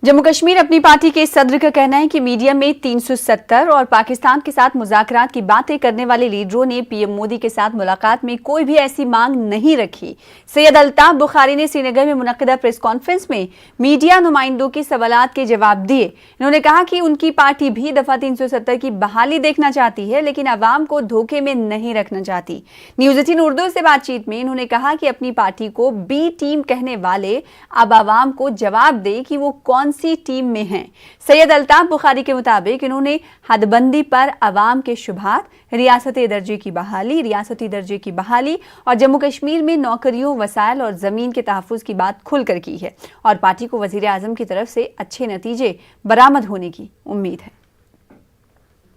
जम्मू कश्मीर अपनी पार्टी के सदर का कहना है कि मीडिया में 370 और पाकिस्तान के साथ मुज़ाकरात की बातें करने वाले लीडरों ने पीएम मोदी के साथ मुलाकात में कोई भी ऐसी मांग नहीं रखी। सैयद अल्ताफ बुखारी ने श्रीनगर में मुनक्किदा प्रेस कॉन्फ्रेंस में मीडिया नुमाइंदों के सवालात के जवाब दिए। इन्होंने कहा कि उनकी पार्टी भी दफा 370 की बहाली देखना चाहती है, लेकिन अवाम को धोखे में नहीं रखना चाहती। न्यूज़ 18 उर्दू से बातचीत में इन्होंने कहा कि अपनी पार्टी को बी टीम कहने वाले अब अवाम को जवाब दे कि वो कौन सी टीम में हैं। सैयद अल्ताफ बुखारी के मुताबिक इन्होंने हदबंदी पर अवाम के शुबहात, रियासती दर्जे की बहाली और जम्मू कश्मीर में नौकरियों, वसाइल और जमीन के तहफ्फुज़ की बात खुलकर की है और पार्टी को वजीर आज़म की तरफ से अच्छे नतीजे बरामद होने की उम्मीद है।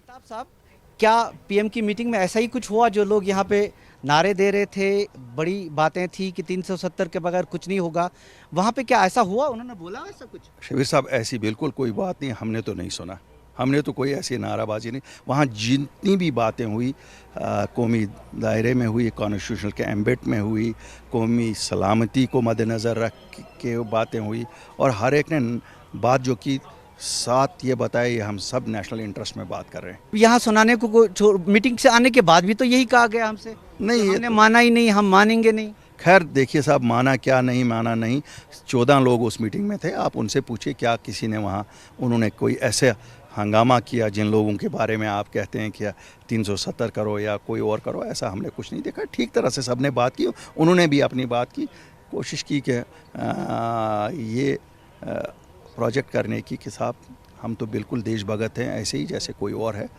साहब, क्या पीएम की मीटिंग में ऐसा ही कुछ हुआ जो लोग यहाँ पे नारे दे रहे थे, बड़ी बातें थी कि 370 के बगैर कुछ नहीं होगा, वहाँ पे क्या ऐसा हुआ? उन्होंने बोला ऐसा कुछ? शबीर साहब, ऐसी बिल्कुल कोई बात नहीं, हमने तो नहीं सुना, हमने तो कोई ऐसी नाराबाजी नहीं। वहाँ जितनी भी बातें हुई कौमी दायरे में हुई, कॉन्स्टिट्यूशनल के एम्बेट में हुई, कौमी सलामती को मद्देनज़र रख के बातें हुई और हर एक ने बात जो की साथ ये बताया ये हम सब नेशनल इंटरेस्ट में बात कर रहे हैं। यहाँ सुनाने को मीटिंग से आने के बाद भी तो यही कहा गया हमसे, नहीं हमने माना ही नहीं, हम मानेंगे नहीं। खैर देखिए साहब, माना क्या नहीं माना नहीं, 14 लोग उस मीटिंग में थे, आप उनसे पूछिए क्या किसी ने वहाँ उन्होंने कोई ऐसे हंगामा किया जिन लोगों के बारे में आप कहते हैं कि 370 करो या कोई और करो, ऐसा हमने कुछ नहीं देखा। ठीक तरह से सब ने बात की, उन्होंने भी अपनी बात की, कोशिश की कि ये प्रोजेक्ट करने की कि साहब हम तो बिल्कुल देश भगत हैं, ऐसे ही जैसे कोई और है।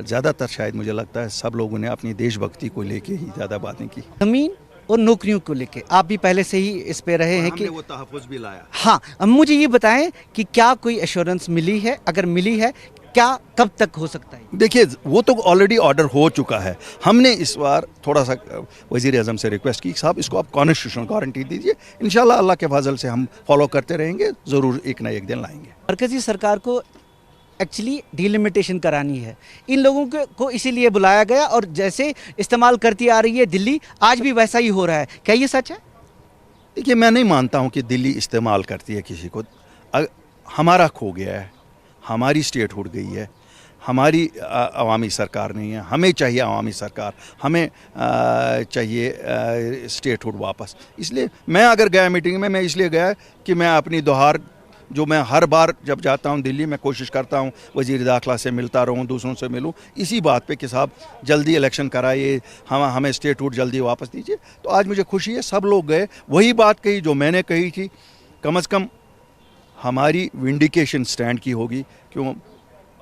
ज़्यादातर शायद मुझे लगता है सब लोगों ने अपनी देशभक्ति को लेके ही ज़्यादा बातें की। ज़मीन और नौकरियों को लेके आप भी पहले से ही इस पे रहे हैं कि वो तहफ़्फ़ुज़ भी लाया। हाँ, अब मुझे ये बताएं कि क्या कोई एश्योरेंस मिली है? अगर मिली है, क्या कब तक हो सकता है? देखिए वो तो ऑलरेडी ऑर्डर हो चुका है। हमने इस बार थोड़ा सा वज़ीर आज़म से रिक्वेस्ट की, साहब इसको आप कॉन्स्टिट्यूशनल गारंटी दीजिए, इंशाल्लाह अल्लाह के फजल से हम फॉलो करते रहेंगे, ज़रूर एक ना एक दिन लाएंगे। मरकज़ी सरकार को एक्चुअली डिलिमिटेशन करानी है, इन लोगों को इसीलिए बुलाया गया और जैसे इस्तेमाल करती आ रही है दिल्ली, आज भी वैसा ही हो रहा है। क्या ये सच है? देखिए मैं नहीं मानता हूँ कि दिल्ली इस्तेमाल करती है किसी को। हमारा खो गया है, हमारी स्टेट उड़ गई है, हमारी अवामी सरकार नहीं है, हमें चाहिए अवामी सरकार, हमें चाहिए स्टेट हुड वापस। इसलिए मैं अगर गया मीटिंग में, मैं इसलिए गया कि मैं अपनी दोहार जो मैं हर बार जब जाता हूं दिल्ली में कोशिश करता हूं वज़ीर दाखिला से मिलता रहूं, दूसरों से मिलूं, इसी बात पे कि साहब जल्दी इलेक्शन कराइए, हमें स्टेट हुड जल्दी वापस दीजिए। तो आज मुझे खुशी है सब लोग गए, वही बात कही जो मैंने कही थी, कम से कम हमारी विंडिकेशन स्टैंड की होगी। क्यों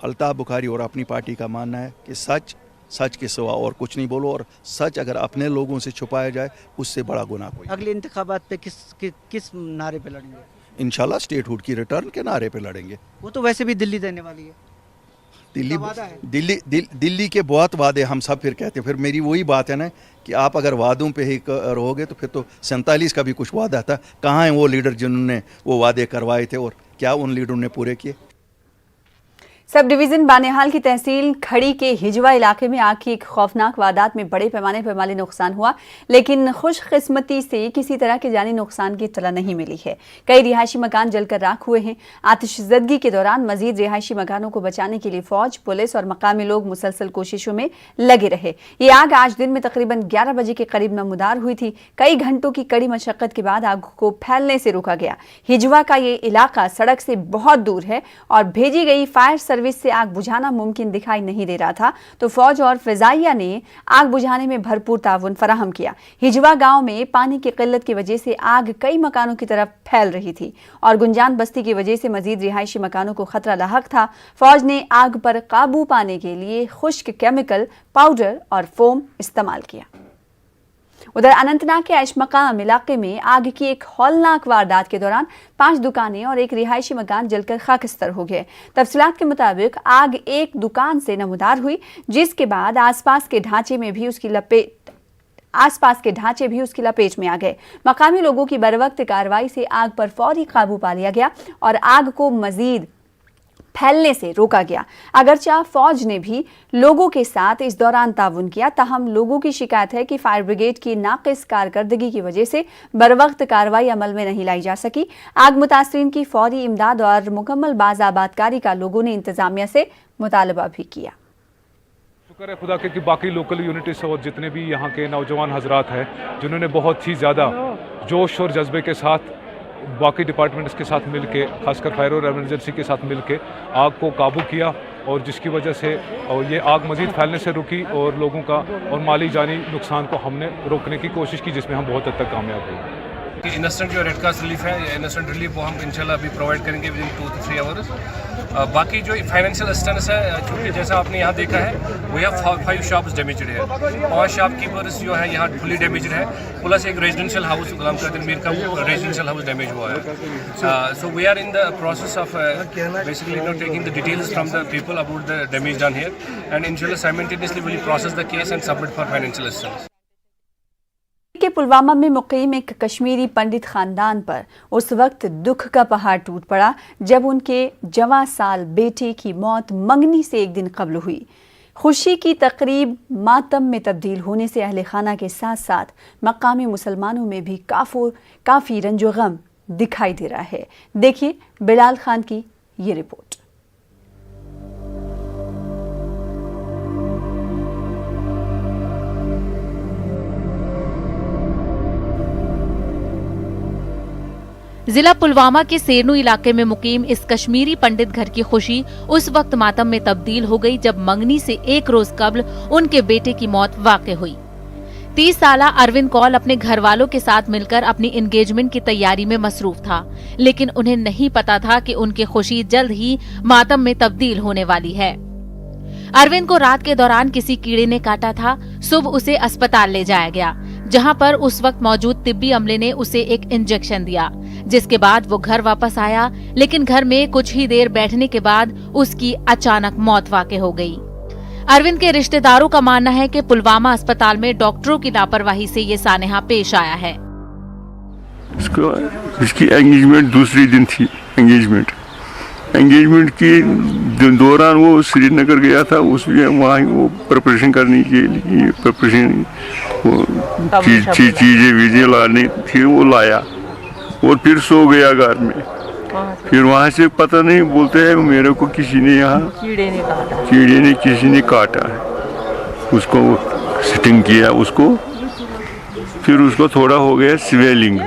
अल्ताफ बुखारी और अपनी पार्टी का मानना है कि सच के सिवा और कुछ नहीं बोलो, और सच अगर अपने लोगों से छुपाया जाए उससे बड़ा गुनाह कोई। अगले इंतखाबात पे किस नारे पे लड़ेंगे? इंशाल्लाह स्टेट हुड की रिटर्न के नारे पे लड़ेंगे। वो तो वैसे भी दिल्ली देने वाली है। दिल्ली के बहुत वादे हम सब फिर कहते हैं, फिर मेरी वही बात है ना कि आप अगर वादों पे ही रहोगे तो फिर तो 47 का भी कुछ वादा था, कहाँ हैं वो लीडर जिन्होंने वो वादे करवाए थे और क्या उन लीडरों ने पूरे किए? सब डिवीजन बानेहाल की तहसील खड़ी के हिजवा इलाके में आग की एक खौफनाक वारदात में बड़े पैमाने पर माली नुकसान हुआ, लेकिन खुशकिस्मती से किसी तरह के जानी नुकसान की इत्तला नहीं मिली है। कई रिहायशी मकान जलकर राख हुए हैं। आतिशज़दगी के दौरान मजीद रिहायशी मकानों को बचाने के लिए फौज, पुलिस और मकामी लोग मुसलसल कोशिशों में लगे रहे। ये आग आज दिन में तकरीबन 11 बजे के करीब नमूदार हुई थी। कई घंटों की कड़ी मशक्कत के बाद आग को फैलने से रोका गया। हिजवा का ये इलाका सड़क से बहुत दूर है और भेजी गई फायर सर्विस से आग बुझाना मुमकिन दिखाई नहीं दे रहा था, तो फौज और फिजाइया ने आग बुझाने में भरपूर ताउन फराहम किया। हिजवा गांव में पानी की किल्लत की वजह से आग कई मकानों की तरफ फैल रही थी और गुंजान बस्ती की वजह से मजीद रिहायशी मकानों को खतरा लाहक था। फौज ने आग पर काबू पाने के लिए खुश्क केमिकल पाउडर और फोम इस्तेमाल किया। उधर अनंतनाग के ऐशमकाम इलाके में आग की एक हौलनाक वारदात के दौरान 5 दुकानें और एक रिहायशी मकान जलकर खाकस्तर हो गए। तफसीलात के मुताबिक आग एक दुकान से नमूदार हुई, जिसके बाद आसपास के ढांचे भी उसकी लपेट में आ गए। मकामी लोगों की बरवक्त कार्रवाई से आग पर फौरी काबू पा लिया गया और आग को मजीद फैलने से रोका गया। अगरचे फौज ने भी लोगों के साथ इस दौरान ताउन किया, ताहम लोगों की शिकायत है कि फायर ब्रिगेड की नाक़िस कारकर्दगी की वजह से बरवक्त कार्रवाई अमल में नहीं लाई जा सकी। आग मुतासरीन की फौरी इमदाद और मुकम्मल बाज़ाबादकारी का लोगों ने इंतजामिया से मुतालबा भी किया। शुक्र है खुदा के कि बाकी लोकल यूनिट्स और जितने भी यहाँ के नौजवान हजरात हैं जिन्होंने बहुत ही ज़्यादा जोश और जज्बे के साथ बाकी डिपार्टमेंट्स के साथ मिल के, खासकर फायर और एमरजेंसी के साथ मिल के आग को काबू किया, और जिसकी वजह से और ये आग मज़ीद फैलने से रुकी और लोगों का और माली जानी नुकसान को हमने रोकने की कोशिश की, जिसमें हम बहुत हद तक कामयाब हुए। इंस्टेंट जो रेड क्रॉस रिलीफ है, ये इंस्टेंट रिलीफ वो हम इंशाल्लाह अभी प्रोवाइड करेंगे विद इन 2 to 3 आवर्स। बाकी जो फाइनेंशियल असिस्टेंस है, चूँकि जैसा आपने यहाँ देखा है, वो यहाँ 5 शॉप्स डैमेज्ड है, 5 शॉपकीपर्स जो है यहाँ फुली डैमेज्ड है, प्लस एक रेजिडेंशियल हाउस गुलाम कादिर मीर का रेजिडेंशियल हाउस डैमेज हुआ है। So we are in the process of basically taking the details from the people about the damage done here, and इंशाल्लाह simultaneously will process the case and submit for financial assistance. के पुलवामा में मुक़ीम एक कश्मीरी पंडित ख़ानदान पर उस वक्त दुख का पहाड़ टूट पड़ा जब उनके जवां साल बेटे की मौत मंगनी से एक दिन कबल हुई। खुशी की तकरीब मातम में तब्दील होने से अहले खाना के साथ साथ मकामी मुसलमानों में भी काफ़ी रंजो गम दिखाई दे रहा है। देखिए बिलाल खान की ये रिपोर्ट। जिला पुलवामा के सेरनू इलाके में मुकीम इस कश्मीरी पंडित घर की खुशी उस वक्त मातम में तब्दील हो गई जब मंगनी से एक रोज कबल उनके बेटे की मौत वाक़ हुई। 30 साला अरविंद कौल अपने घर वालों के साथ मिलकर अपनी एंगेजमेंट की तैयारी में मसरूफ था, लेकिन उन्हें नहीं पता था कि उनकी खुशी जल्द ही मातम में तब्दील होने वाली है। अरविंद को रात के दौरान किसी कीड़े ने काटा था। सुबह उसे अस्पताल ले जाया गया, जहां पर उस वक्त मौजूद तिब्बी अमले ने उसे एक इंजेक्शन दिया, जिसके बाद वो घर वापस आया, लेकिन घर में कुछ ही देर बैठने के बाद उसकी अचानक मौत वाक़ हो गई। अरविंद के रिश्तेदारों का मानना है कि पुलवामा अस्पताल में डॉक्टरों की लापरवाही से ये सानेहा पेश आया है। इसकी एंगेजमेंट दूसरी दिन थी। एंगेजमेंट के दौरान वो श्रीनगर गया था, उसमें वहाँ वो प्रिपरेशन करने के लिए चीजें वीजें लानी थी, वो लाया और फिर सो गया घर में। फिर वहाँ से पता नहीं, बोलते हैं मेरे को किसी ने यहाँ कीड़े ने किसी ने काटा है, उसको स्टिंग किया उसको। फिर उसको थोड़ा हो गया स्वेलिंग,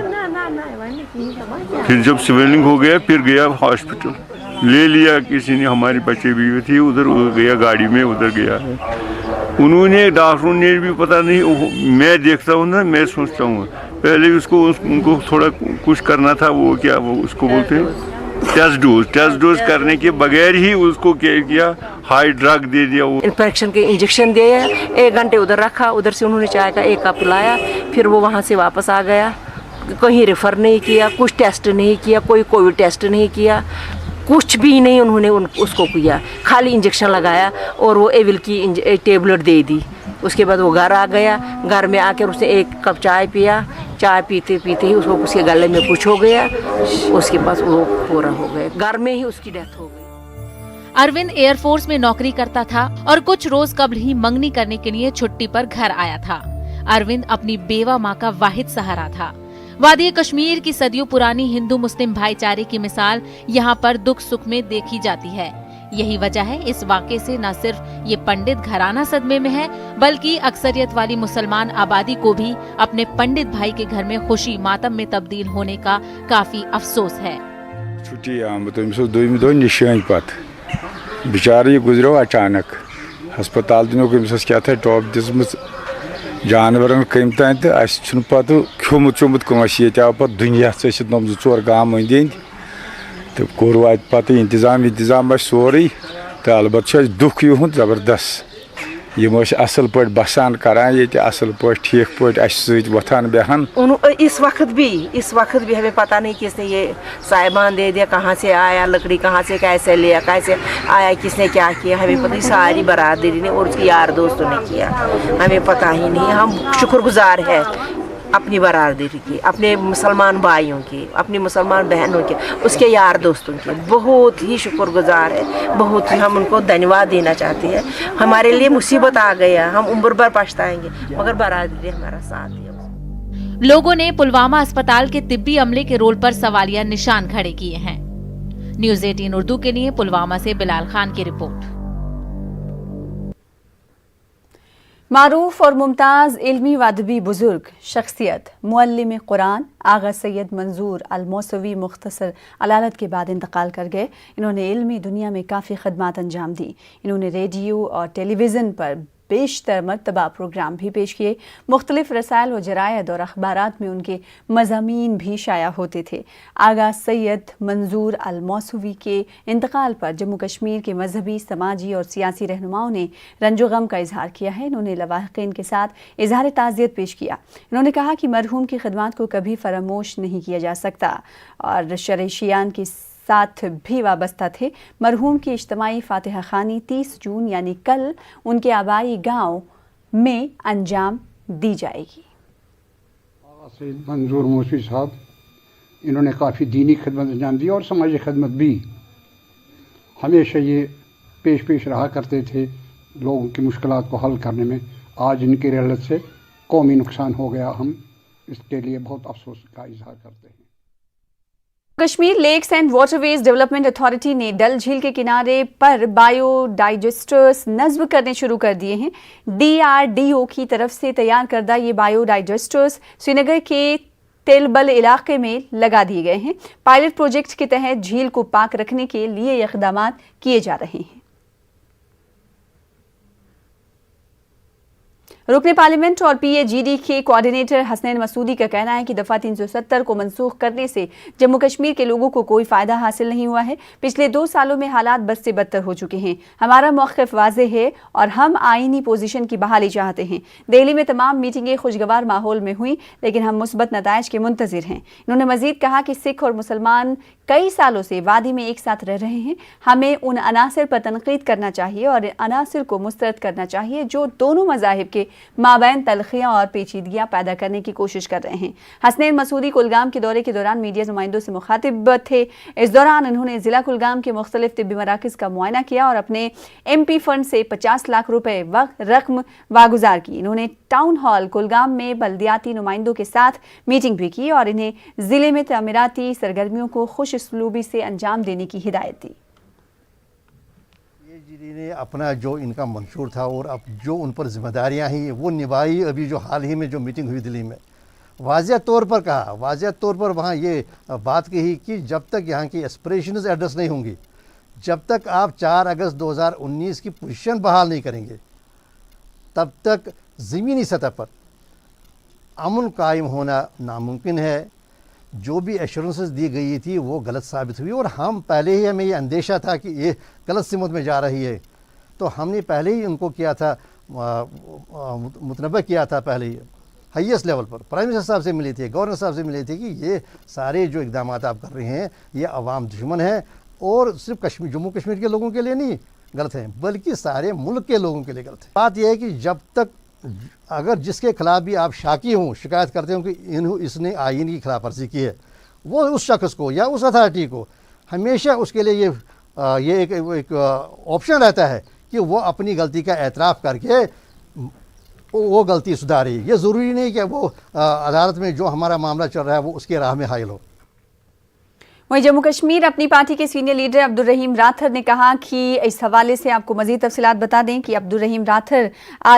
फिर जब स्वेलिंग हो गया फिर गया हॉस्पिटल, ले लिया किसी ने, हमारी बच्चे भी थी उधर गया, गाड़ी में उधर गया। उन्होंने डॉक्टरों ने भी पता नहीं, मैं देखता हूँ ना, मैं सोचता हूँ पहले उनको थोड़ा कुछ करना था, वो क्या वो उसको बोलते हैं टेस्ट डोज करने के बगैर ही उसको क्या किया, हाई ड्रग दे दिया। वो इन्फेक्शन के इंजेक्शन दिए, 1 घंटे उधर रखा, उधर से उन्होंने चाय का 1 कप पिलाया, फिर वो वहाँ से वापस आ गया। कहीं रेफर नहीं किया, कुछ टेस्ट नहीं किया, कोई कोविड टेस्ट नहीं किया, कुछ भी नहीं उन्होंने उसको किया, खाली इंजेक्शन लगाया और वो एविल की टेबलेट दे दी। उसके बाद वो घर आ गया, घर में आकर उसने 1 कप चाय पिया, चाय पीते पीते ही उसको उसके गले में कुछ हो गया, उसके बाद वो पूरा हो गया, घर में ही उसकी डेथ हो गई। अरविंद एयरफोर्स में नौकरी करता था और कुछ रोज कबल ही मंगनी करने के लिए छुट्टी पर घर आया था। अरविंद अपनी बेवा माँ का वाहिद सहारा था। वादी कश्मीर की सदियों पुरानी हिंदू मुस्लिम भाईचारे की मिसाल यहाँ पर दुख सुख में देखी जाती है। यही वजह है इस वाक़े से न सिर्फ ये पंडित घराना सदमे में है, बल्कि अक्सरियत वाली मुसलमान आबादी को भी अपने पंडित भाई के घर में खुशी मातम में तब्दील होने का काफी अफसोस है। छुट्टी आमत दोम दो निशान पत बेचारे ये गुजरो अचानक अस्पताल दिनों क्या था टॉप दिसम जानवर कम तान तो पे खोमुत चोमुत कस ये आव पे दुनिया नम 2-4 गाम अंद तो कोर वात पे इंतजाम सोरे तो अलबत् दुख युंद जबरदस्त यम असल पे बसान करान ये असल पे ठीक पे वथान बेहान। इस वक्त भी हमें पता नहीं किसने ये साहिबान दे दिया, कहाँ से आया, लकड़ी कहाँ से कैसे लिया, कैसे आया, किसने क्या किया, हमें पता नहीं। सारी बरादरी ने और उसके यार दोस्तों ने किया, हमें पता ही नहीं। हम शुक्रगुजार है अपनी बरादरी की, अपने मुसलमान भाइयों की, अपनी मुसलमान बहनों की, उसके यार दोस्तों की बहुत ही शुक्रगुजार है, बहुत ही हम उनको धन्यवाद देना चाहते हैं। हमारे लिए मुसीबत आ गया, हम उम्र भर पछताएंगे, मगर बरादरी हमारा साथ दिया। लोगों ने पुलवामा अस्पताल के तिब्बी अमले के रोल पर सवालिया निशान खड़े किए हैं। न्यूज़ 18 उर्दू के लिए पुलवामा से बिलाल खान की रिपोर्ट। मारूफ और मुमताज़ इल्मी व अदबी बुजुर्ग शख्सियत मुअल्लिम कुरान आगा सैयद मंजूर अल-मौसवी मुख्तसर अलालत के बाद इंतकाल कर गए। इन्होंने इल्मी दुनिया में काफ़ी खदमात अंजाम दी। इन्होंने रेडियो और टेलीविज़न पर बेशतर मरतबा प्रोग्राम भी पेश किए। मुख्तलिफ रसायल व जरायद और अखबारात में उनके मज़ामीन भी शाया होते थे। आगा सैयद मंजूर अल-मौसवी के इंतकाल पर जम्मू कश्मीर के मजहबी, समाजी और सियासी रहनुमाओं ने रंजो गम का इजहार किया है। इन्होंने लवाहिकीन के साथ इजहार ताज़ियत पेश किया। इन्होंने कहा कि मरहूम की खिदमत को कभी फरामोश नहीं किया जा सकता और शरशियान के साथ भी वाबस्ता थे। मरहूम की इज्तिमाई फातिहा खानी 30 जून यानी कल उनके आबाई गांव में अंजाम दी जाएगी। सैयद मंजूर मौसवी साहब, इन्होंने काफ़ी दीनी खिदमत अंजाम दी और समाजी खिदमत भी। हमेशा ये पेश रहा करते थे लोगों की मुश्किलात को हल करने में। आज इनकी रहलत से कौमी नुकसान हो गया, हम इसके लिए बहुत अफसोस का इजहार करते हैं। Kashmir Lakes and Waterways Development Authority ने डल झील के किनारे पर बायो डाइजेस्टर्स नस्ब करने शुरू कर दिए हैं। DRDO की तरफ से तैयार करदा ये बायो डाइजेस्टर्स श्रीनगर के तेलबल इलाके में लगा दिए गए हैं। पायलट प्रोजेक्ट के तहत झील को पाक रखने के लिए इक़दाम किए जा रहे हैं। रुकने पार्लियामेंट और PAGD के कोऑर्डिनेटर हसनैन मसूदी का कहना है कि दफ़ा 370 को मनसूख करने से जम्मू कश्मीर के लोगों को कोई फ़ायदा हासिल नहीं हुआ है। पिछले 2 सालों में हालात बद से बदतर हो चुके हैं। हमारा मौक़िफ़ वाज़ेह है और हम आईनी पोजीशन की बहाली चाहते हैं। दिल्ली में तमाम मीटिंगें खुशगवार माहौल में हुई, लेकिन हम मुस्बत नताइज के मुंतज़िर हैं। इन्होंने मज़ीद कहा कि सिख और मुसलमान कई सालों से वादी में एक साथ रह रहे हैं। हमें उन अनासर पर तनक़ीद करना चाहिए और अनासर को मुस्तरद करना चाहिए जो दोनों मज़ाहिब के माबैन तलखियाँ और पेचीदगियाँ पैदा करने की कोशिश कर रहे हैं। हसनैन मसूदी कुलगाम के दौरे के दौरान मीडिया नुमाइंदों से मुखातिब थे। इस दौरान उन्होंने ज़िला कुलगाम के मुख्तलिफ तिब्बी मराकज़ का मुआयना किया और अपने MP फंड से 50 लाख रुपए रकम वागुजार की। इन्होंने टाउन हॉल कुलगाम में बल्दियाती नुमाइंदों के साथ मीटिंग भी की और इन्हें ज़िले में तमीराती सरगर्मियों को खुश उसलूबी से अंजाम देने की हिदायत दी। PAGD ने अपना जो इनका मंशूर था और अब जो उन पर जिम्मेदारियां हैं वो निभाई। अभी जो हाल ही में जो मीटिंग हुई दिल्ली में, वाज़िया तौर पर वहाँ ये बात कही कि जब तक यहाँ की एस्पिरेशंस एड्रेस नहीं होंगी, जब तक आप 4 अगस्त 2019 की पोजीशन बहाल नहीं करेंगे, तब तक ज़मीनी सतह पर अमन कायम होना नामुमकिन है। जो भी एश्योरेंसेस दी गई थी वो गलत साबित हुई और हम पहले ही, हमें ये अंदेशा था कि ये गलत सिमत में जा रही है, तो हमने पहले ही उनको किया था, मुतनब्बा किया था पहले ही हाईएस्ट लेवल पर। प्राइम मिनिस्टर साहब से मिले थे, गवर्नर साहब से मिले थे कि ये सारे जो इक़दाम आप कर रहे हैं ये अवाम दुश्मन है और सिर्फ जम्मू कश्मीर के लोगों के लिए नहीं गलत है, बल्कि सारे मुल्क के लोगों के लिए गलत है। बात यह है कि जब तक अगर जिसके खिलाफ भी आप शाकी हों, शिकायत करते हो कि इसने आईन की खिलाफ वर्जी की है, वो उस शख्स को या उस अथॉरिटी को हमेशा उसके लिए ये एक ऑप्शन रहता है कि वो अपनी गलती का एतराफ़ करके वो गलती सुधारे। ये ज़रूरी नहीं कि वो अदालत में जो हमारा मामला चल रहा है वो उसके राह में हाइल हो। वहीं जम्मू कश्मीर अपनी पार्टी के सीनियर लीडर अब्दुल रहीम राथर ने कहा कि इस हवाले से आपको मज़ीद तफसीलात बता दें कि अब्दुल रहीम राथर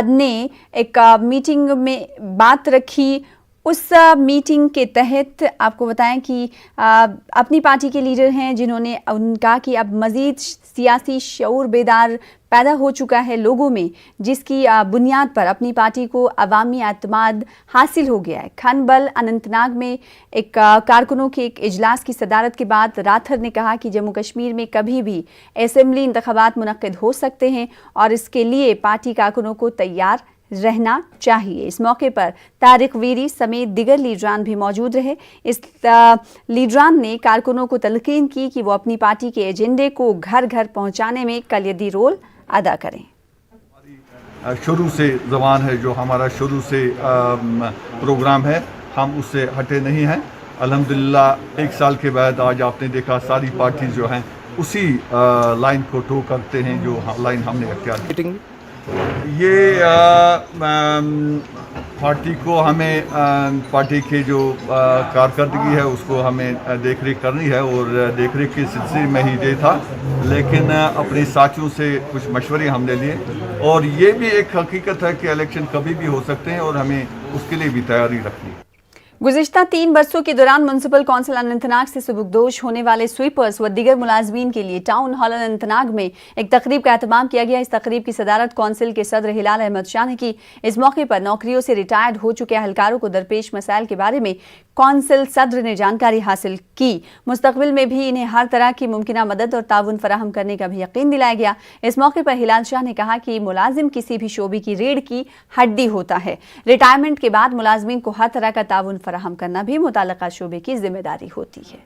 ने एक मीटिंग में बात रखी। उस मीटिंग के तहत आपको बताएं कि अपनी पार्टी के लीडर हैं जिन्होंने कहा कि अब मज़ीद सियासी शऊर बेदार पैदा हो चुका है लोगों में, जिसकी बुनियाद पर अपनी पार्टी को अवामी एतमाद हासिल हो गया है। खनबल अनंतनाग में एक कारकुनों के एक इजलास की सदारत के बाद राथर ने कहा कि जम्मू कश्मीर में कभी भी असेंबली इंतखाबात मुनक्किद हो सकते हैं और इसके लिए पार्टी कारकुनों को तैयार रहना चाहिए। इस मौके पर तारिक वीरी समेत दिगर लीडरान भी मौजूद रहे। इस लीडरान ने कारकुनों को तलकीन की कि वो अपनी पार्टी के एजेंडे को घर घर पहुंचाने में कलियदी रोल अदा करें। शुरू से ज़बान है, जो हमारा शुरू से प्रोग्राम है हम उससे हटे नहीं हैं। अल्हम्दुलिल्लाह 1 साल के बाद आज आपने देखा सारी पार्टी जो हैं उसी लाइन को टो करते हैं जो लाइन हमने अख्तियार की। ये पार्टी को हमें पार्टी के जो कारकर्दगी है उसको हमें देख रेख करनी है और देख रेख के सिलसिले में ही ये था, लेकिन अपने साथियों से कुछ मशवरे हमने लिए और ये भी एक हकीकत है कि इलेक्शन कभी भी हो सकते हैं और हमें उसके लिए भी तैयारी रखनी है। गुज़िश्ता 3 बरसों के दौरान म्युनिसिपल कौंसिल अनंतनाग से सुबुकदोश होने वाले स्वीपर्स व दीगर मुलाजमीन के लिए टाउन हॉल अनंतनाग में एक तकरीब का एहतमाम किया गया। इस तकरीब की सदारत कौंसिल के सदर हिलाल अहमद शाह ने की। इस मौके पर नौकरियों से रिटायर्ड हो चुके अहलकारों को दरपेश मसाइल के बारे में कौंसिल सदर ने जानकारी हासिल की। मुस्तकबिल में भी इन्हें हर तरह की मुमकिना मदद और ताउन फराहम करने का भी यकीन दिलाया गया। इस मौके पर हिलाल शाह ने कहा कि मुलाजिम किसी भी शोबे की रीढ़ की हड्डी होता है। रिटायरमेंट के बाद मुलाजमीन को हर तरह का ताउन फराहम करना भी मुताल्लिका शोबे की जिम्मेदारी होती है।